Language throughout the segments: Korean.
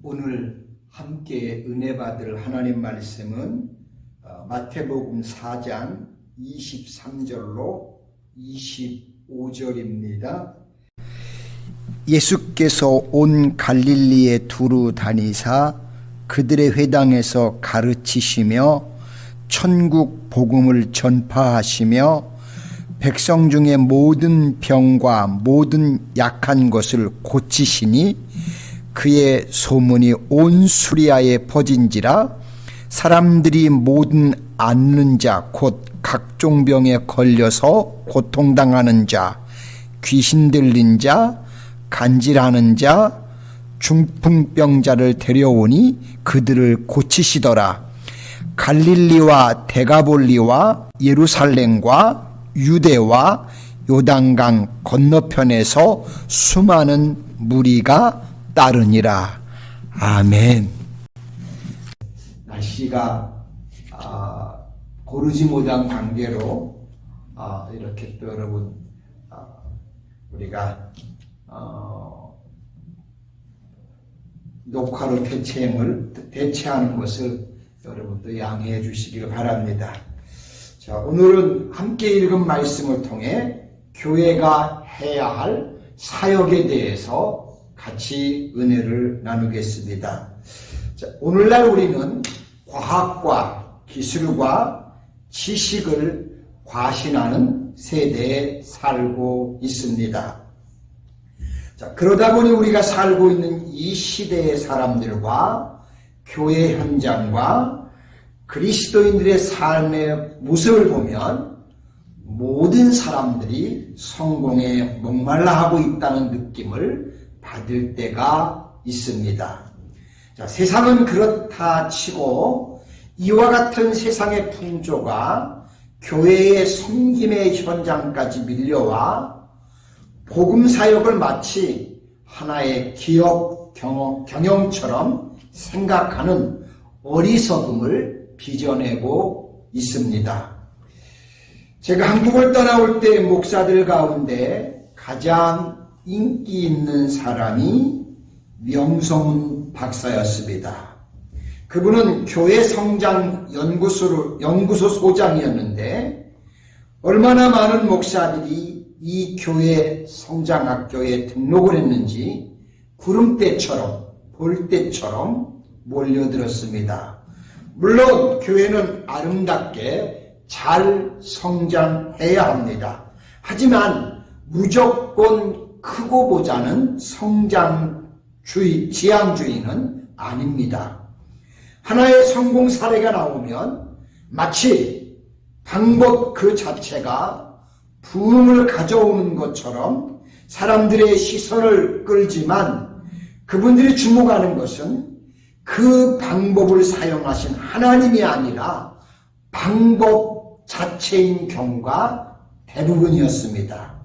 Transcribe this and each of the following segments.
오늘 함께 은혜 받을 하나님 말씀은 마태복음 4장 23절로 25절입니다. 예수께서 온 갈릴리에 두루 다니사 그들의 회당에서 가르치시며 천국 복음을 전파하시며 백성 중에 모든 병과 모든 약한 것을 고치시니 그의 소문이 온 수리아에 퍼진지라. 사람들이 모든 앓는 자 곧 각종 병에 걸려서 고통당하는 자, 귀신 들린 자, 간질하는 자, 중풍병자를 데려오니 그들을 고치시더라. 갈릴리와 데가볼리와 예루살렘과 유대와 요단강 건너편에서 수많은 무리가 따르니라. 아멘. 날씨가 고르지 못한 관계로 이렇게 또 여러분 우리가 녹화로 대체하는 것을 여러분도 양해해 주시길 바랍니다. 자, 오늘은 함께 읽은 말씀을 통해 교회가 해야 할 사역에 대해서 같이 은혜를 나누겠습니다. 자, 오늘날 우리는 과학과 기술과 지식을 과신하는 세대에 살고 있습니다. 자, 그러다 보니 우리가 살고 있는 이 시대의 사람들과 교회 현장과 그리스도인들의 삶의 모습을 보면 모든 사람들이 성공에 목말라 하고 있다는 느낌을 받을 때가 있습니다. 자, 세상은 그렇다 치고 이와 같은 세상의 풍조가 교회의 섬김의 현장까지 밀려와 복음 사역을 마치 하나의 기업 경영처럼 생각하는 어리석음을 빚어내고 있습니다. 제가 한국을 떠나올 때 목사들 가운데 가장 인기 있는 사람이 명성훈 박사였습니다. 그분은 교회 성장 연구소 소장이었는데 얼마나 많은 목사들이 이 교회 성장학교에 등록을 했는지 구름대처럼 볼대처럼 몰려들었습니다. 물론 교회는 아름답게 잘 성장해야 합니다. 하지만 무조건 크고 보자는 지향주의는 아닙니다. 하나의 성공 사례가 나오면 마치 방법 그 자체가 부흥을 가져오는 것처럼 사람들의 시선을 끌지만 그분들이 주목하는 것은 그 방법을 사용하신 하나님이 아니라 방법 자체인 경우가 대부분이었습니다.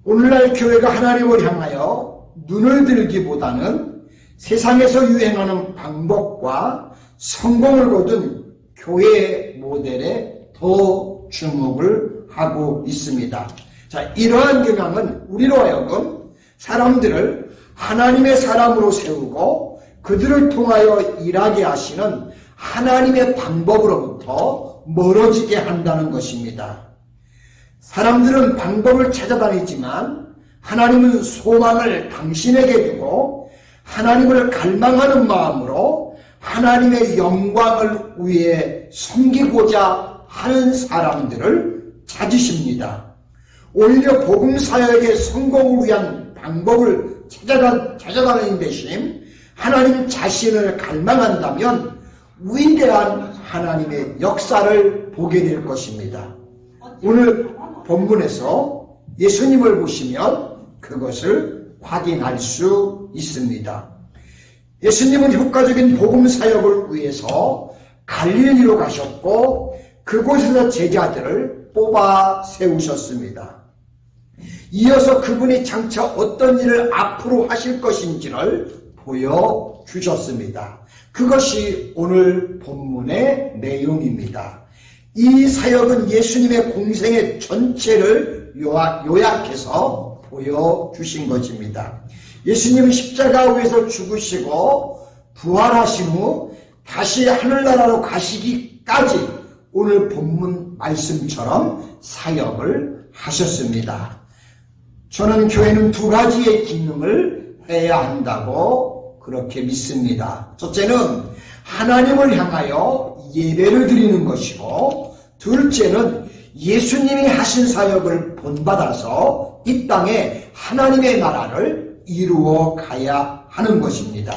오늘날 교회가 하나님을 향하여 눈을 들기보다는 세상에서 유행하는 방법과 성공을 거둔 교회의 모델에 더 주목을 하고 있습니다. 자, 이러한 경향은 우리로 하여금 사람들을 하나님의 사람으로 세우고 그들을 통하여 일하게 하시는 하나님의 방법으로부터 멀어지게 한다는 것입니다. 사람들은 방법을 찾아다니지만 하나님은 소망을 당신에게 두고 하나님을 갈망하는 마음으로 하나님의 영광을 위해 섬기고자 하는 사람들을 찾으십니다. 오히려 복음 사역의 성공을 위한 방법을 찾아다니는 대신 하나님 자신을 갈망한다면 위대한 하나님의 역사를 보게 될 것입니다. 오늘 본문에서 예수님을 보시면 그것을 확인할 수 있습니다. 예수님은 효과적인 복음 사역을 위해서 갈릴리로 가셨고 그곳에서 제자들을 뽑아 세우셨습니다. 이어서 그분이 장차 어떤 일을 앞으로 하실 것인지를 보여주셨습니다. 그것이 오늘 본문의 내용입니다. 이 사역은 예수님의 공생의 전체를 요약해서 보여주신 것입니다. 예수님은 십자가 위에서 죽으시고 부활하신 후 다시 하늘나라로 가시기까지 오늘 본문 말씀처럼 사역을 하셨습니다. 저는 교회는 두 가지의 기능을 해야 한다고 그렇게 믿습니다. 첫째는 하나님을 향하여 예배를 드리는 것이고, 둘째는 예수님이 하신 사역을 본받아서 이 땅에 하나님의 나라를 이루어 가야 하는 것입니다.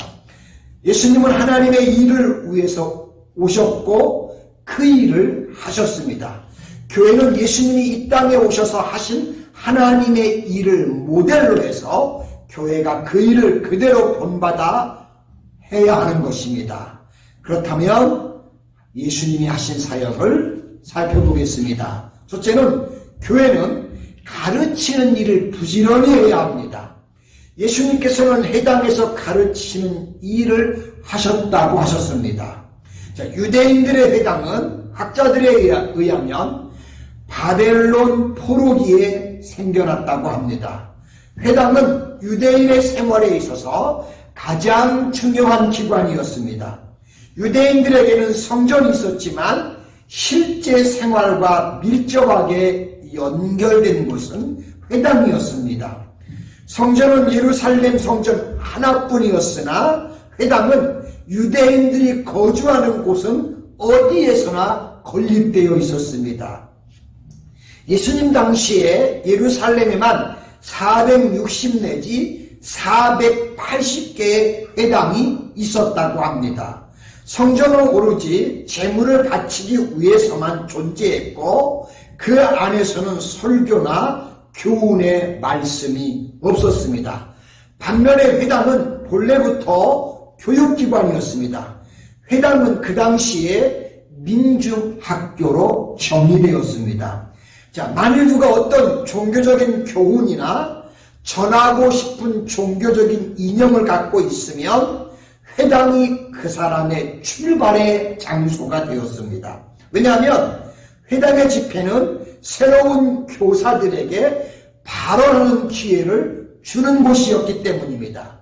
예수님은 하나님의 일을 위해서 오셨고 그 일을 하셨습니다. 교회는 예수님이 이 땅에 오셔서 하신 하나님의 일을 모델로 해서 교회가 그 일을 그대로 본받아 해야 하는 것입니다. 그렇다면 예수님이 하신 사역을 살펴보겠습니다. 첫째는 교회는 가르치는 일을 부지런히 해야 합니다. 예수님께서는 회당에서 가르치는 일을 하셨다고 하셨습니다. 자, 유대인들의 회당은 학자들에 의하면 바벨론 포로기에 생겨났다고 합니다. 회당은 유대인의 생활에 있어서 가장 중요한 기관이었습니다. 유대인들에게는 성전이 있었지만 실제 생활과 밀접하게 연결된 곳은 회당이었습니다. 성전은 예루살렘 성전 하나뿐이었으나 회당은 유대인들이 거주하는 곳은 어디에서나 건립되어 있었습니다. 예수님 당시에 예루살렘에만 460 내지 480개의 회당이 있었다고 합니다. 성전은 오로지 제물을 바치기 위해서만 존재했고 그 안에서는 설교나 교훈의 말씀이 없었습니다. 반면에 회당은 본래부터 교육기관이었습니다. 회당은 그 당시에 민중학교로 정의되었습니다. 자, 만일 누가 어떤 종교적인 교훈이나 전하고 싶은 종교적인 이념을 갖고 있으면 회당이 그 사람의 출발의 장소가 되었습니다. 왜냐하면 회당의 집회는 새로운 교사들에게 발언하는 기회를 주는 곳이었기 때문입니다.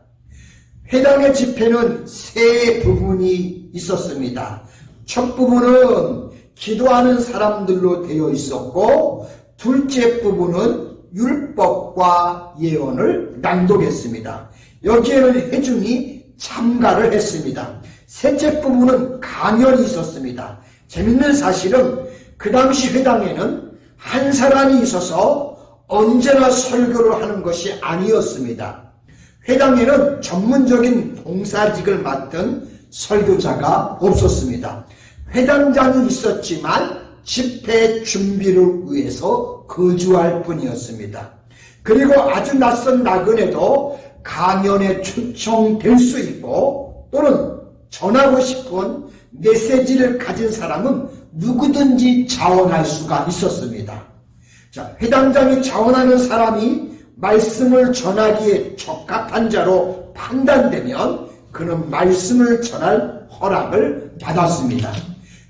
회당의 집회는 세 부분이 있었습니다. 첫 부분은 기도하는 사람들로 되어 있었고, 둘째 부분은 율법과 예언을 낭독했습니다. 여기에는 회중이 참가를 했습니다. 셋째 부분은 강연이 있었습니다. 재밌는 사실은 그 당시 회당에는 한 사람이 있어서 언제나 설교를 하는 것이 아니었습니다. 회당에는 전문적인 봉사직을 맡은 설교자가 없었습니다. 회당장이 있었지만 집회 준비를 위해서 거주할 뿐이었습니다. 그리고 아주 낯선 나그네도 강연에 초청될 수 있고 또는 전하고 싶은 메시지를 가진 사람은 누구든지 자원할 수가 있었습니다. 자, 회당장이 자원하는 사람이 말씀을 전하기에 적합한 자로 판단되면 그는 말씀을 전할 허락을 받았습니다.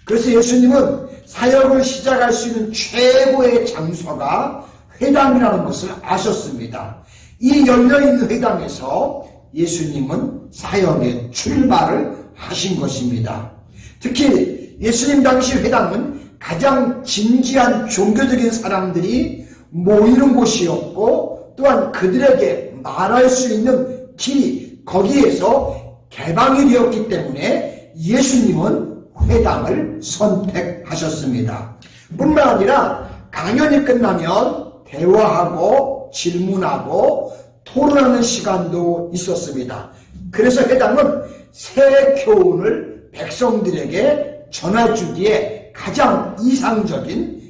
그래서 예수님은 사역을 시작할 수 있는 최고의 장소가 회당이라는 것을 아셨습니다. 이 열려있는 회당에서 예수님은 사역의 출발을 하신 것입니다. 특히 예수님 당시 회당은 가장 진지한 종교적인 사람들이 모이는 곳이었고 또한 그들에게 말할 수 있는 길이 거기에서 개방이 되었기 때문에 예수님은 회당을 선택하셨습니다. 뿐만 아니라 강연이 끝나면 대화하고 질문하고 토론하는 시간도 있었습니다. 그래서 회당은 새 교훈을 백성들에게 전해주기에 가장 이상적인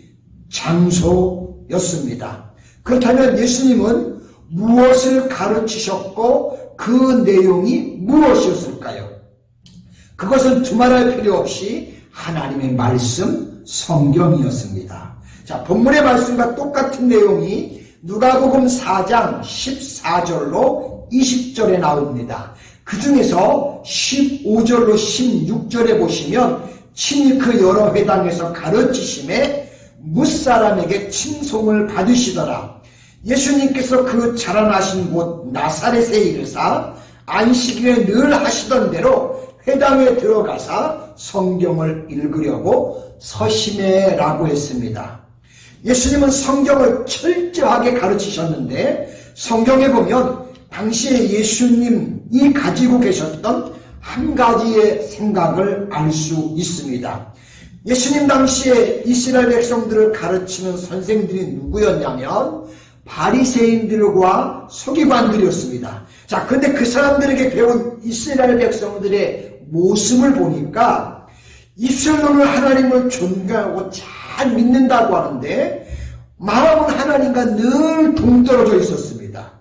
장소였습니다. 그렇다면 예수님은 무엇을 가르치셨고 그 내용이 무엇이었을까요? 그것은 두말할 필요 없이 하나님의 말씀, 성경이었습니다. 자, 본문의 말씀과 똑같은 내용이 누가복음 4장 14절로 20절에 나옵니다. 그 중에서 15절로 16절에 보시면 친히 그 여러 회당에서 가르치심에 뭇사람에게 칭송을 받으시더라. 예수님께서 그 자라나신 곳 나사렛에 이르사 안식일에 늘 하시던 대로 회당에 들어가사 성경을 읽으려고 서심해라고 했습니다. 예수님은 성경을 철저하게 가르치셨는데 성경에 보면 당시에 예수님이 가지고 계셨던 한 가지의 생각을 알 수 있습니다. 예수님 당시에 이스라엘 백성들을 가르치는 선생들이 누구였냐면 바리새인들과 서기관들이었습니다. 자, 근데 그 사람들에게 배운 이스라엘 백성들의 모습을 보니까 입술로는 하나님을 존경하고 잘 믿는다고 하는데 마음은 하나님과 늘 동떨어져 있었습니다.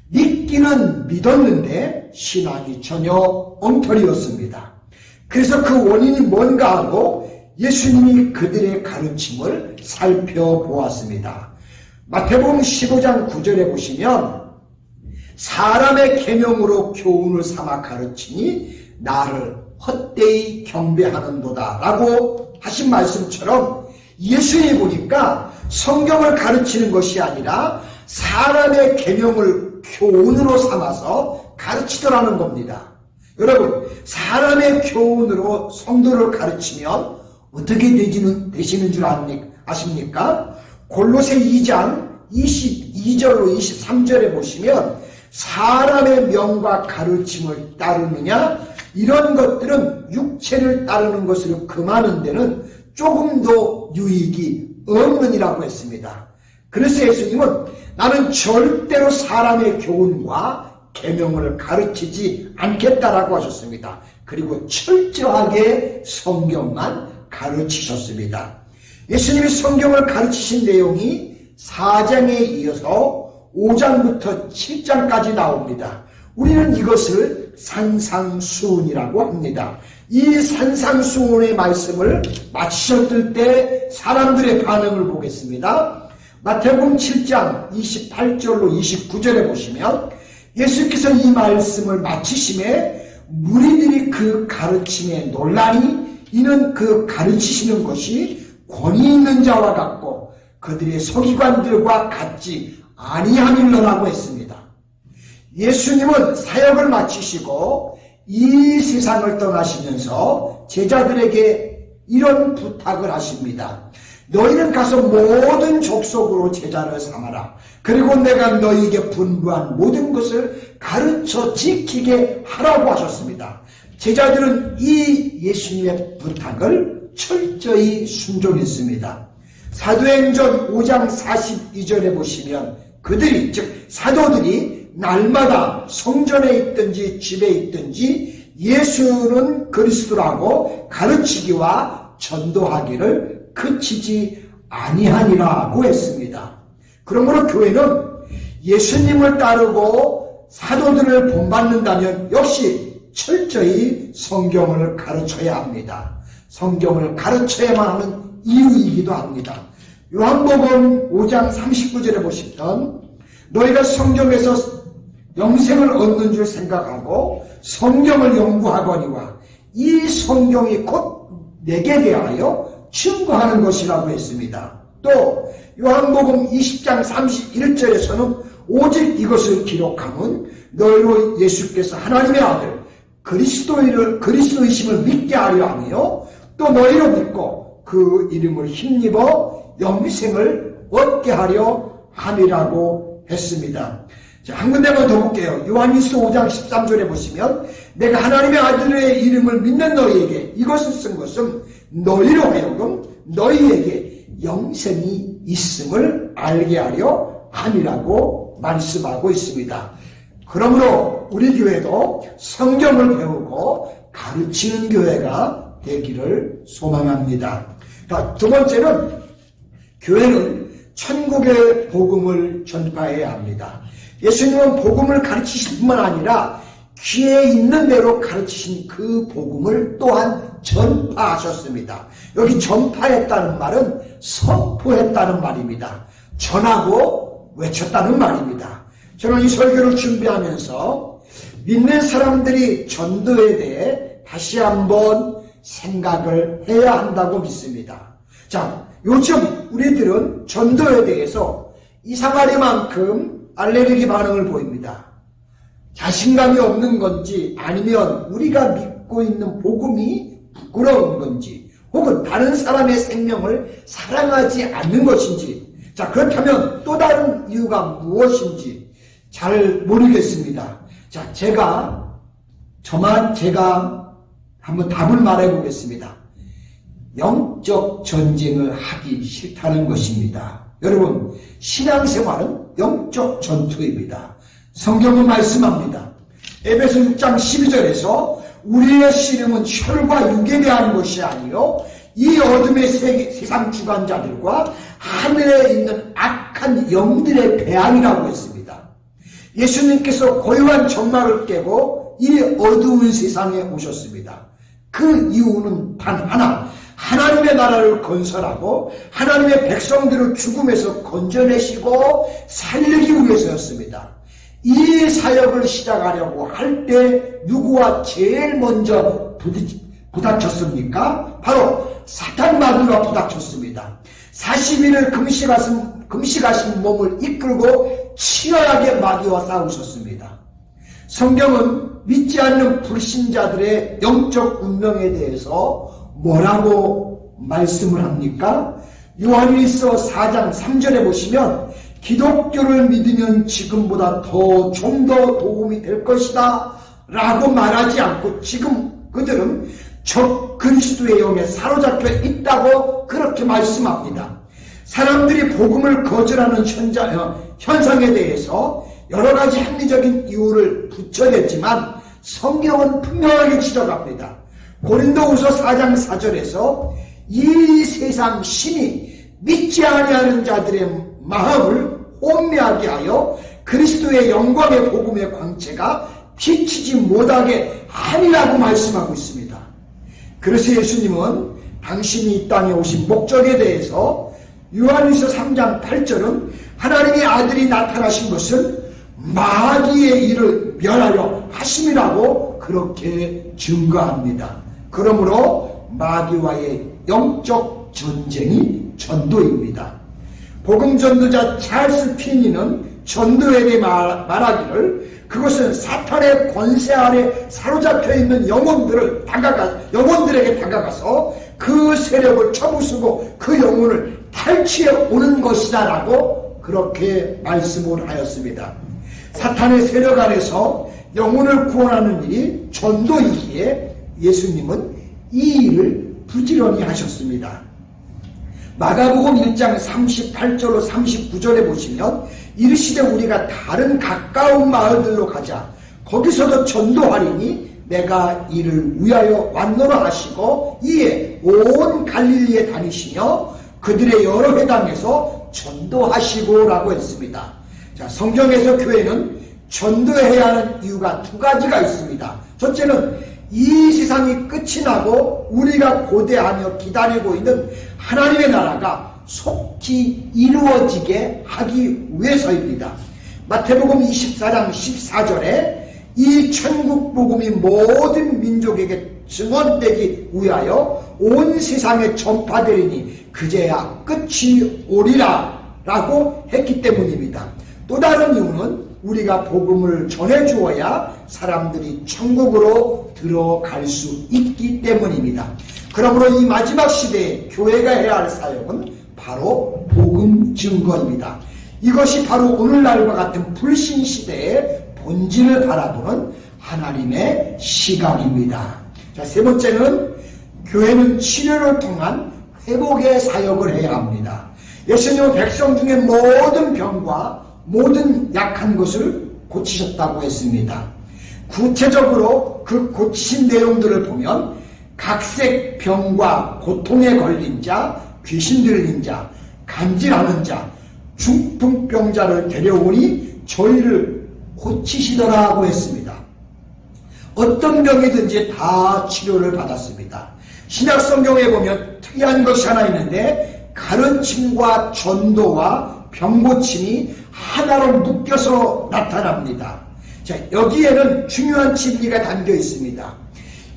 믿기는 믿었는데 신앙이 전혀 엉터리였습니다. 그래서 그 원인이 뭔가 하고 예수님이 그들의 가르침을 살펴보았습니다. 마태복음 15장 9절에 보시면 사람의 계명으로 교훈을 삼아 가르치니 나를 헛되이 경배하는도다 라고 하신 말씀처럼 예수님이 보니까 성경을 가르치는 것이 아니라 사람의 계명을 교훈으로 삼아서 가르치더라는 겁니다. 여러분, 사람의 교훈으로 성도를 가르치면 어떻게 되시는 줄 아십니까? 골로새 2장 22절로 23절에 보시면 사람의 명과 가르침을 따르느냐 이런 것들은 육체를 따르는 것으로 금하는 데는 조금도 유익이 없느니라고 했습니다. 그래서 예수님은 나는 절대로 사람의 교훈과 계명을 가르치지 않겠다라고 하셨습니다. 그리고 철저하게 성경만 가르치셨습니다. 예수님이 성경을 가르치신 내용이 4장에 이어서 5장부터 7장까지 나옵니다. 우리는 이것을 산상수훈이라고 합니다. 이 산상수훈의 말씀을 마치셨을 때 사람들의 반응을 보겠습니다. 마태복음 7장 28절로 29절에 보시면 예수께서 이 말씀을 마치심에 무리들이 그 가르침에 놀라니 이는 그 가르치시는 것이 권위 있는 자와 같고 그들의 서기관들과 같지 아니함일러라고 했습니다. 예수님은 사역을 마치시고 이 세상을 떠나시면서 제자들에게 이런 부탁을 하십니다. 너희는 가서 모든 족속으로 제자를 삼아라. 그리고 내가 너희에게 분부한 모든 것을 가르쳐 지키게 하라고 하셨습니다. 제자들은 이 예수님의 부탁을 철저히 순종했습니다. 사도행전 5장 42절에 보시면 그들이 즉 사도들이 날마다 성전에 있든지 집에 있든지 예수는 그리스도라고 가르치기와 전도하기를 그치지 아니하니라고 했습니다. 그러므로 교회는 예수님을 따르고 사도들을 본받는다면 역시 철저히 성경을 가르쳐야 합니다. 성경을 가르쳐야만 하는 이유이기도 합니다. 요한복음 5장 39절에 보시면 너희가 성경에서 영생을 얻는 줄 생각하고 성경을 연구하거니와 이 성경이 곧 내게 대하여 증거하는 것이라고 했습니다. 또 요한복음 20장 31절에서는 오직 이것을 기록함은 너희로 예수께서 하나님의 아들 그리스도이심을 믿게 하려 하며 또 너희로 믿고 그 이름을 힘입어 영생을 얻게 하려 함이라고 했습니다. 자, 한 군데만 더 볼게요. 요한일서 5장 13절에 보시면 내가 하나님의 아들의 이름을 믿는 너희에게 이것을 쓴 것은 너희로 하여금 너희에게 영생이 있음을 알게 하려 함이라고 말씀하고 있습니다. 그러므로 우리 교회도 성경을 배우고 가르치는 교회가 되기를 소망합니다. 두 번째는 교회는 천국의 복음을 전파해야 합니다. 예수님은 복음을 가르치실 뿐만 아니라 귀에 있는 대로 가르치신 그 복음을 또한 전파하셨습니다. 여기 전파했다는 말은 선포했다는 말입니다. 전하고 외쳤다는 말입니다. 저는 이 설교를 준비하면서 믿는 사람들이 전도에 대해 다시 한번 생각을 해야 한다고 믿습니다. 자, 요즘 우리들은 전도에 대해서 이상하리만큼 알레르기 반응을 보입니다. 자신감이 없는 건지 아니면 우리가 믿고 있는 복음이 부끄러운 건지 혹은 다른 사람의 생명을 사랑하지 않는 것인지 자 그렇다면 또 다른 이유가 무엇인지 잘 모르겠습니다. 자 제가 한번 답을 말해 보겠습니다. 영적 전쟁을 하기 싫다는 것입니다. 여러분 신앙생활은 영적 전투입니다. 성경은 말씀합니다. 에베소 6장 12절에서 우리의 씨름은 혈과 육에 대한 것이 아니요 이 어둠의 세상 주관자들과 하늘에 있는 악한 영들의 배앙이라고 했습니다. 예수님께서 고요한 정막을 깨고 이 어두운 세상에 오셨습니다. 그 이유는 단 하나, 하나님의 나라를 건설하고 하나님의 백성들을 죽음에서 건져내시고 살리기 위해서였습니다. 이 사역을 시작하려고 할 때 누구와 제일 먼저 부닥쳤습니까? 바로 사탄 마귀가 부닥쳤습니다. 40일을 금식하신 몸을 이끌고 치열하게 마귀와 싸우셨습니다. 성경은 믿지 않는 불신자들의 영적 운명에 대해서 뭐라고 말씀을 합니까? 요한일서 4장 3절에 보시면 기독교를 믿으면 지금보다 좀 더 도움이 될 것이다 라고 말하지 않고 지금 그들은 적 그리스도의 영에 사로잡혀 있다고 그렇게 말씀합니다. 사람들이 복음을 거절하는 현상에 대해서 여러 가지 합리적인 이유를 붙여냈지만 성경은 분명하게 지적합니다. 고린도후서 4장 4절에서 이 세상 신이 믿지 아니하는 자들의 마음을 혼미하게 하여 그리스도의 영광의 복음의 광채가 비치지 못하게 하리라고 말씀하고 있습니다. 그래서 예수님은 당신이 이 땅에 오신 목적에 대해서 요한일서 3장 8절은 하나님의 아들이 나타나신 것은 마귀의 일을 멸하려 하심이라고 그렇게 증거합니다. 그러므로 마귀와의 영적 전쟁이 전도입니다. 복음전도자 찰스 피니는 전도에 대해 말하기를 그것은 사탄의 권세 아래 사로잡혀 있는 영혼들에게 다가가서 그 세력을 쳐부수고 그 영혼을 탈취해 오는 것이다 라고 그렇게 말씀을 하였습니다. 사탄의 세력 아래서 영혼을 구원하는 일이 전도이기에 예수님은 이 일을 부지런히 하셨습니다. 마가복음 1장 38절로 39절에 보시면 이르시되 우리가 다른 가까운 마을들로 가자. 거기서도 전도하리니 내가 이를 위하여 왔노라 하시고 이에 온 갈릴리에 다니시며 그들의 여러 회당에서 전도하시고 라고 했습니다. 자, 성경에서 교회는 전도해야 하는 이유가 두 가지가 있습니다. 첫째는 이 세상이 끝이 나고 우리가 고대하며 기다리고 있는 하나님의 나라가 속히 이루어지게 하기 위해서입니다. 마태복음 24장 14절에 이 천국 복음이 모든 민족에게 증언되기 위하여 온 세상에 전파되리니 그제야 끝이 오리라 라고 했기 때문입니다. 또 다른 이유는 우리가 복음을 전해주어야 사람들이 천국으로 들어갈 수 있기 때문입니다. 그러므로 이 마지막 시대에 교회가 해야 할 사역은 바로 복음 증거입니다. 이것이 바로 오늘날과 같은 불신 시대의 본질을 바라보는 하나님의 시각입니다. 자, 세 번째는 교회는 치료를 통한 회복의 사역을 해야 합니다. 예수님은 백성 중에 모든 병과 모든 약한 것을 고치셨다고 했습니다. 구체적으로 그 고치신 내용들을 보면 각색 병과 고통에 걸린 자, 귀신 들린 자, 간질하는 자, 중풍병자를 데려오니 저희를 고치시더라고 했습니다. 어떤 병이든지 다 치료를 받았습니다. 신약 성경에 보면 특이한 것이 하나 있는데 가르침과 전도와 병고침이 하나로 묶여서 나타납니다. 자, 여기에는 중요한 진리가 담겨 있습니다.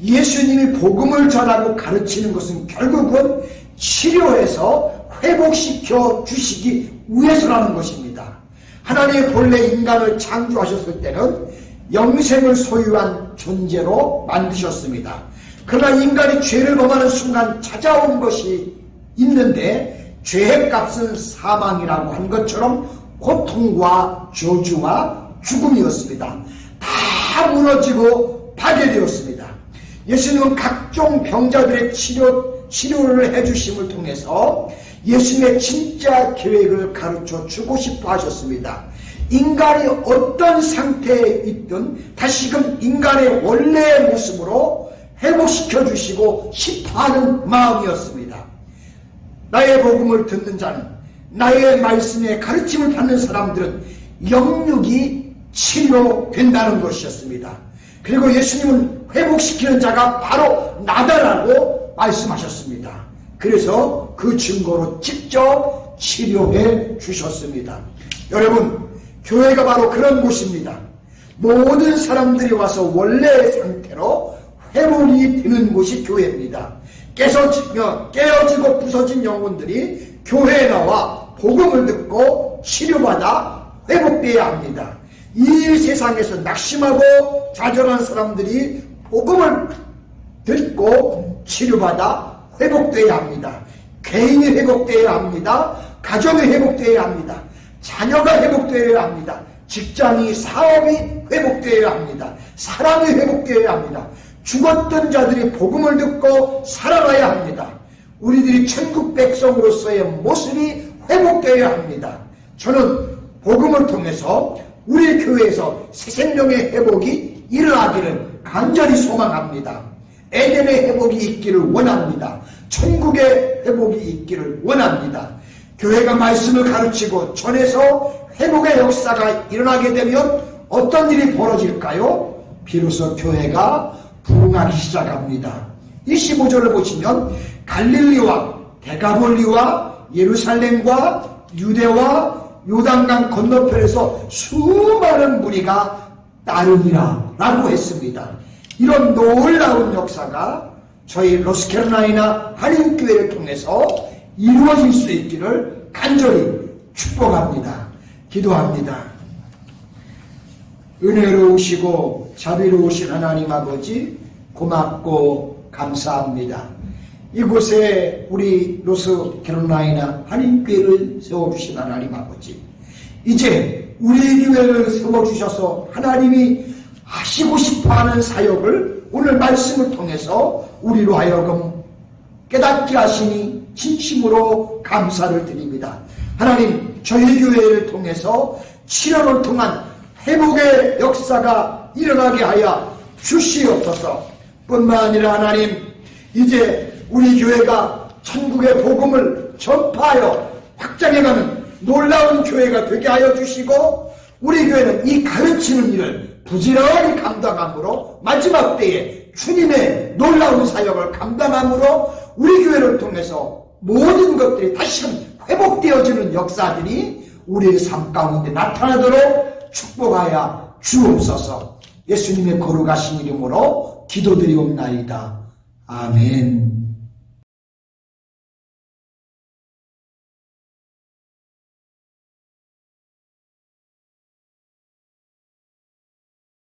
예수님이 복음을 전하고 가르치는 것은 결국은 치료해서 회복시켜 주시기 위해서라는 것입니다. 하나님이 본래 인간을 창조하셨을 때는 영생을 소유한 존재로 만드셨습니다. 그러나 인간이 죄를 범하는 순간 찾아온 것이 있는데 죄의 값은 사망이라고 한 것처럼 고통과 저주와 죽음이었습니다. 다 무너지고 파괴되었습니다. 예수님은 각종 병자들의 치료를 해주심을 통해서 예수님의 진짜 계획을 가르쳐 주고 싶어 하셨습니다. 인간이 어떤 상태에 있든 다시금 인간의 원래의 모습으로 회복시켜 주시고 싶어 하는 마음이었습니다. 나의 복음을 듣는 자는, 나의 말씀에 가르침을 받는 사람들은 영육이 치료된다는 것이었습니다. 그리고 예수님은 회복시키는 자가 바로 나다라고 말씀하셨습니다. 그래서 그 증거로 직접 치료해 주셨습니다. 여러분, 교회가 바로 그런 곳입니다. 모든 사람들이 와서 원래의 상태로 회복이 되는 곳이 교회입니다. 깨어지고 부서진 영혼들이 교회에 나와 복음을 듣고 치료받아 회복되어야 합니다. 이 세상에서 낙심하고 좌절한 사람들이 복음을 듣고 치료받아 회복되어야 합니다. 개인이 회복되어야 합니다. 가정이 회복되어야 합니다. 자녀가 회복되어야 합니다. 직장이, 사업이 회복되어야 합니다. 사랑이 회복되어야 합니다. 죽었던 자들이 복음을 듣고 살아나야 합니다. 우리들이 천국 백성으로서의 모습이 회복되어야 합니다. 저는 복음을 통해서 우리 교회에서 새 생명의 회복이 일어나기를 간절히 소망합니다. 에덴의 회복이 있기를 원합니다. 천국의 회복이 있기를 원합니다. 교회가 말씀을 가르치고 전해서 회복의 역사가 일어나게 되면 어떤 일이 벌어질까요? 비로소 교회가 부흥하기 시작합니다. 25절을 보시면 갈릴리와 데가볼리와 예루살렘과 유대와 요단강 건너편에서 수많은 무리가 따르니라 라고 했습니다. 이런 놀라운 역사가 저희 노스캐롤라이나 한인교회를 통해서 이루어질 수 있기를 간절히 축복합니다. 기도합니다. 은혜로우시고 자비로우신 하나님 아버지, 고맙고 감사합니다. 이곳에 우리 노스캐롤라이나 한인교회를 세워주신 하나님 아버지, 이제 우리 교회를 세워주셔서 하나님이 하시고 싶어하는 사역을 오늘 말씀을 통해서 우리로 하여금 깨닫게 하시니 진심으로 감사를 드립니다. 하나님, 저희 교회를 통해서 치료를 통한 회복의 역사가 일어나게 하여 주시옵소서. 뿐만 아니라 하나님, 이제 우리 교회가 천국의 복음을 전파하여 확장해가는 놀라운 교회가 되게 하여 주시고, 우리 교회는 이 가르치는 일을 부지런히 감당함으로 마지막 때에 주님의 놀라운 사역을 감당함으로 우리 교회를 통해서 모든 것들이 다시금 회복되어지는 역사들이 우리의 삶 가운데 나타나도록 축복하여 주옵소서. 예수님의 거룩하신 이름으로 기도드리옵나이다. 아멘.